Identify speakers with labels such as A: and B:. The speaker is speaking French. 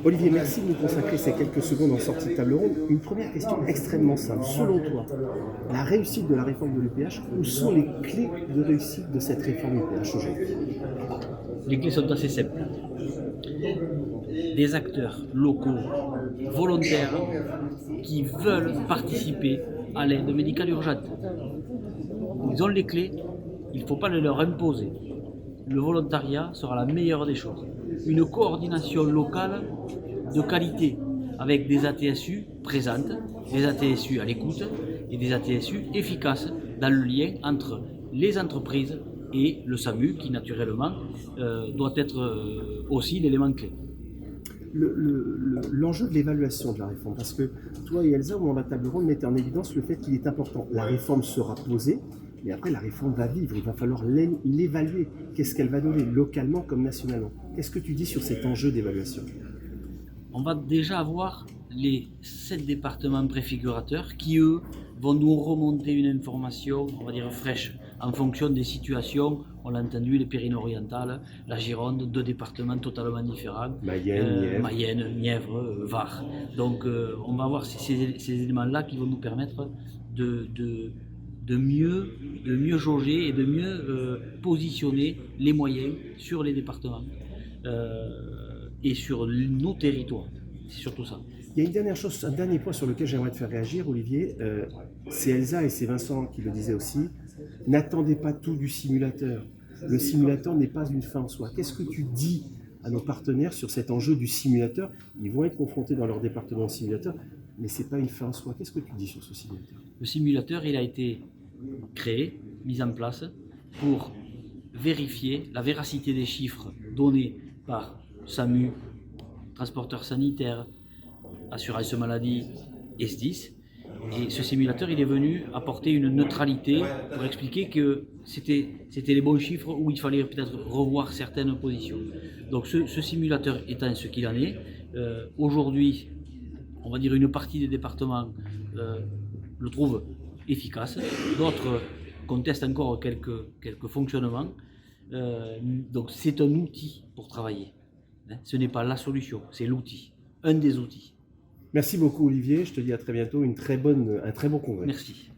A: Olivier, merci de nous consacrer ces quelques secondes en sortie de table ronde. Une première question extrêmement simple. Selon toi, la réussite de la réforme de l'UPH, où sont les clés de réussite de cette réforme UPH aujourd'hui?
B: Les clés sont assez simples. Des acteurs locaux, volontaires, qui veulent participer à l'aide médicale urgente. Ils ont les clés, il ne faut pas les leur imposer. Le volontariat sera la meilleure des choses. Une coordination locale de qualité avec des ATSU présentes, des ATSU à l'écoute et des ATSU efficaces dans le lien entre les entreprises et le SAMU qui naturellement doit être aussi l'élément clé.
A: L'enjeu de l'évaluation de la réforme, parce que toi et Elsa, au moment de la table ronde, mettez en évidence le fait qu'il est important. La réforme sera posée, mais après la réforme va vivre, il va falloir l'évaluer. Qu'est-ce qu'elle va donner, localement comme nationalement? Qu'est-ce que tu dis sur cet enjeu d'évaluation?
B: On va déjà avoir les 7 départements préfigurateurs qui, eux, vont nous remonter une information, on va dire fraîche, en fonction des situations. On l'a entendu, les Pyrénées-Orientales, la Gironde, 2 départements totalement différents. Mayenne, Nièvre, Var. Donc on va avoir ces éléments-là qui vont nous permettre de mieux jauger et de mieux positionner les moyens sur les départements et sur nos territoires. C'est surtout ça.
A: Il y a une dernière chose, un dernier point sur lequel j'aimerais te faire réagir, Olivier. C'est Elsa et c'est Vincent qui le disaient aussi. N'attendez pas tout du simulateur. Le simulateur n'est pas une fin en soi. Qu'est-ce que tu dis à nos partenaires sur cet enjeu du simulateur? Ils vont être confrontés dans leur département au simulateur, mais ce n'est pas une fin en soi. Qu'est-ce que tu dis sur ce simulateur?
B: Le simulateur, il a été créé, mis en place pour vérifier la véracité des chiffres donnés par SAMU, transporteur sanitaire, assurance maladie et SDIS. Et ce simulateur, il est venu apporter une neutralité pour expliquer que c'était les bons chiffres où il fallait peut-être revoir certaines positions. Donc ce simulateur étant ce qu'il en est, aujourd'hui, on va dire une partie des départements le trouve efficace, d'autres contestent encore quelques fonctionnements. Donc c'est un outil pour travailler. Ce n'est pas la solution, c'est l'outil, un des outils.
A: Merci beaucoup Olivier, je te dis à très bientôt, un très bon congrès.
B: Merci.